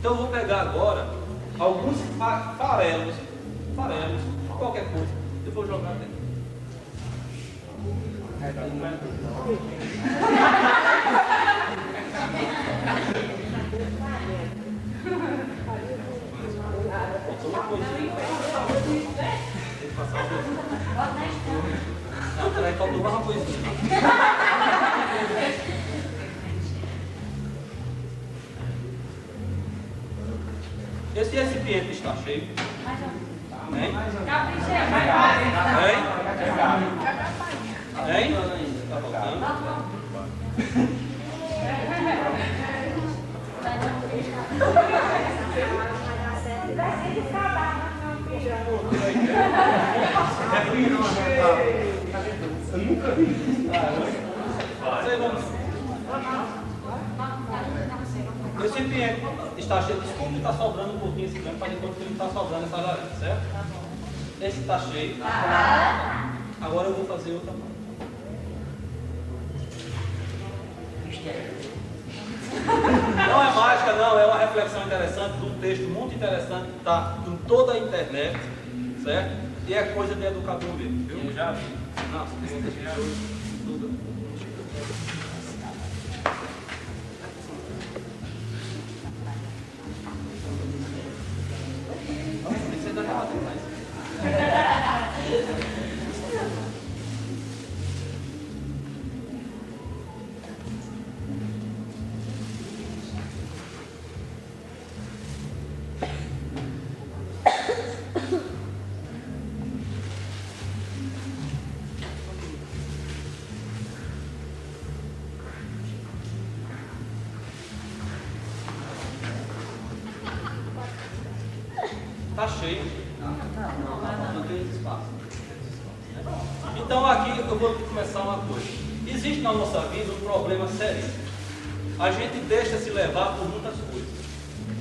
Então eu vou pegar agora alguns farelos, qualquer coisa, eu vou jogar dentro. Uma coisinha. Tem que passar não, peraí, faltou uma coisinha. Esse recipiente está cheio? Hein? Hein? Está faltando? Eu nunca vi. O recipiente está cheio. Desculpe, está sobrando um pouquinho esse branco, para depois que ele está sobrando essa laranja, certo? Esse está cheio. Agora eu vou fazer outra parte. Não é mágica, não, é uma reflexão interessante de um texto muito interessante que está em toda a internet, certo? E é coisa de educador mesmo, viu? Eu já vi. Nossa, tem muita gente tudo. Isso ainda não tem mais. Está cheio. Não tem espaço. Então aqui eu vou começar uma coisa. Existe na nossa vida um problema sério. A gente deixa se levar por muitas coisas,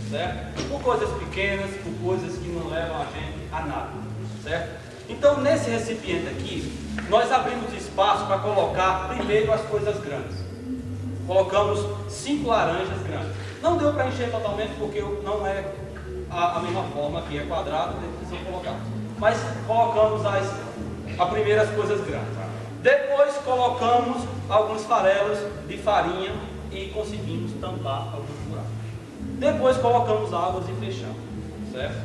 certo? Por coisas pequenas, por coisas que não levam a gente a nada, certo? Então nesse recipiente aqui, nós abrimos espaço para colocar primeiro as coisas grandes. Colocamos 5 laranjas grandes. Não deu para encher totalmente porque não é a mesma forma que é quadrado, precisam colocar. Mas colocamos as primeiras coisas grandes. Depois colocamos alguns farelos de farinha e conseguimos tampar alguns buracos. Depois colocamos águas e fechamos, certo?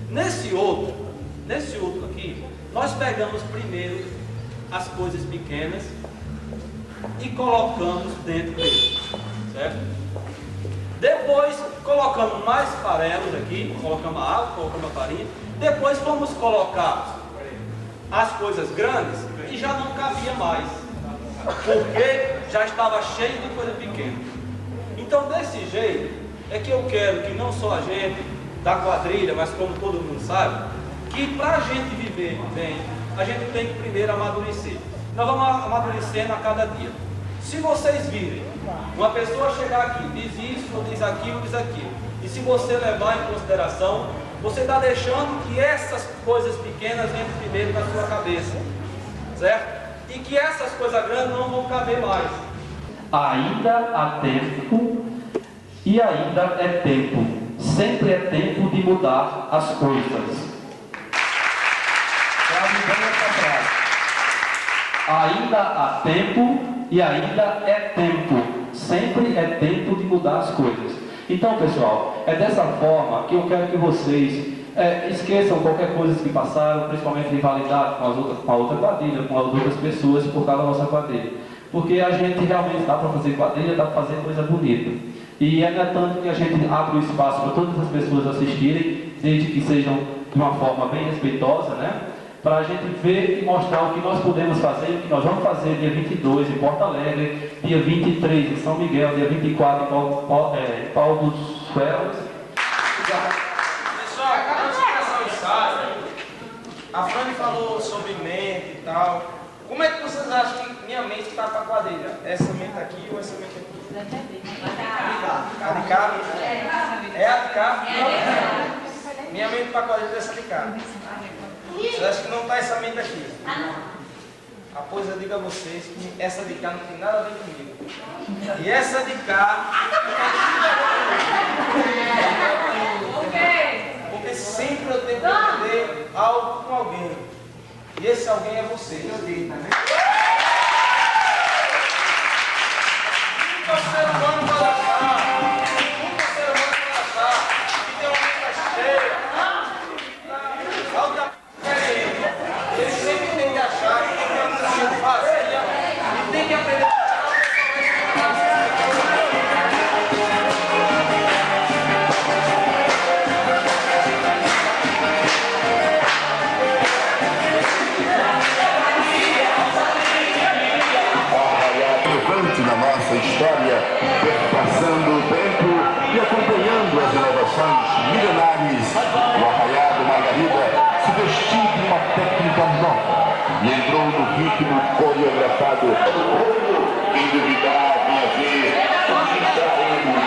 Nesse outro aqui, nós pegamos primeiro as coisas pequenas e colocamos dentro dele, certo? Depois colocamos mais farelos aqui, colocamos a água, colocamos a farinha. Depois vamos colocar as coisas grandes e já não cabia mais, porque já estava cheio de coisa pequena. Então desse jeito é que eu quero que não só a gente da quadrilha, mas como todo mundo sabe, que para a gente viver bem, a gente tem que primeiro amadurecer. Nós vamos amadurecendo a cada dia. Se vocês virem uma pessoa chegar aqui, diz isso, diz aquilo, e se você levar em consideração, você está deixando que essas coisas pequenas entrem primeiro na sua cabeça, certo? E que essas coisas grandes não vão caber mais. Ainda há tempo e ainda é tempo. Sempre é tempo de mudar as coisas. Ainda há tempo e ainda é tempo. Sempre é tempo de mudar as coisas. Então, pessoal, é dessa forma que eu quero que vocês esqueçam qualquer coisa que passaram, principalmente rivalidade com a outra quadrilha, com as outras pessoas por causa da nossa quadrilha. Porque a gente realmente dá para fazer quadrilha, dá para fazer coisa bonita. E é tanto que a gente abre o espaço para todas as pessoas assistirem, desde que sejam de uma forma bem respeitosa, né? Para a gente ver e mostrar o que nós podemos fazer, o que nós vamos fazer dia 22 em Porto Alegre, dia 23 em São Miguel, dia 24 em Paulo dos Ferros. Pessoal, antes de começar o ensaio, a Frane falou sobre mente e tal. Como é que vocês acham que minha mente está para a quadrilha? Essa mente aqui ou essa mente aqui? A de cá? É a de cá? Minha mente para a quadrilha é essa de cá. Vocês acham que não está essa mente aqui? Ah, pois eu digo a vocês que essa de cá não tem nada a ver comigo. E essa de cá não tem nada a ver comigo. E esse alguém é você. Nunca o ser humano vai achar. Nunca o ser humano vai achar que tem uma mente cheia. Alta experiência. Ele sempre tem que achar que tem uma mente vazia e tem que aprender. Na nossa história, passando o tempo e acompanhando as inovações milenares, o Arraiado Margarida se vestiu de uma técnica nova e entrou no ritmo coreografado. Indubitável a ver o que está indo.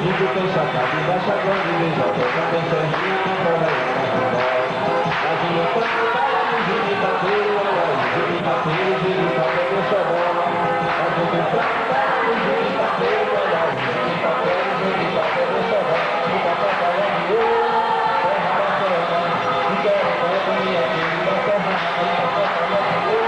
Digo tem chacado, embaixador de BJ, tem Serginho, tem Correia, mas no campo da Júlio Bateiro, Júlio Bateiro, Júlio Bateiro, Xodó. Mas no campo da Júlio Bateiro, Júlio Bateiro, Júlio Bateiro, Xodó. O papai fala de eu, terra da terra, e quero ver minha filha da terra, o papai fala de eu.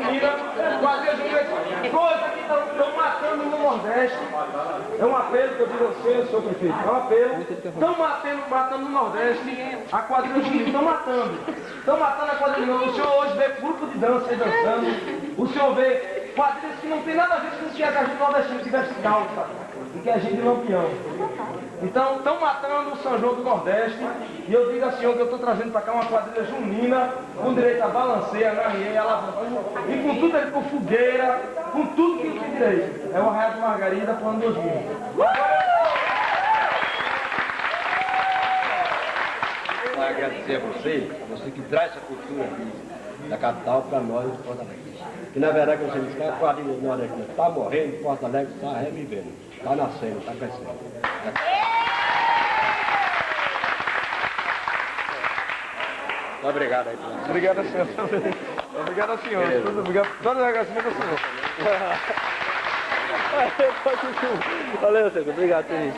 junina, quadrilha junina, coisa que estão matando no Nordeste. É um apelo que eu digo a você, senhor prefeito, é um apelo. Estão matando no Nordeste a quadrilha junina, estão matando a quadrilha junina. O senhor hoje vê grupo de dança aí dançando, o senhor vê quadrilhas que não tem nada a ver com o que a gente nordestina tivesse calça, e que a gente não peão. Então, estão matando o São João do Nordeste, e eu digo assim, que eu estou trazendo para cá uma quadrilha junina, com direito a balanceia, narriê, alavanca, e com tudo aí, com fogueira, com tudo que tem direito. É o Arraial de Margarida, para o ano 2000. Vou agradecer a você que traz essa cultura aqui da capital para nós de Porto Alegre. Que na verdade, como você disse, a quadrilha nordestina está morrendo, Porto Alegre está revivendo, está nascendo, está crescendo. Obrigado aí, Plano. Obrigado, senhor. Obrigado, senhor. Tudo obrigado. Todo agradecimento ao senhor. Valeu, senhor. Obrigado, senhor.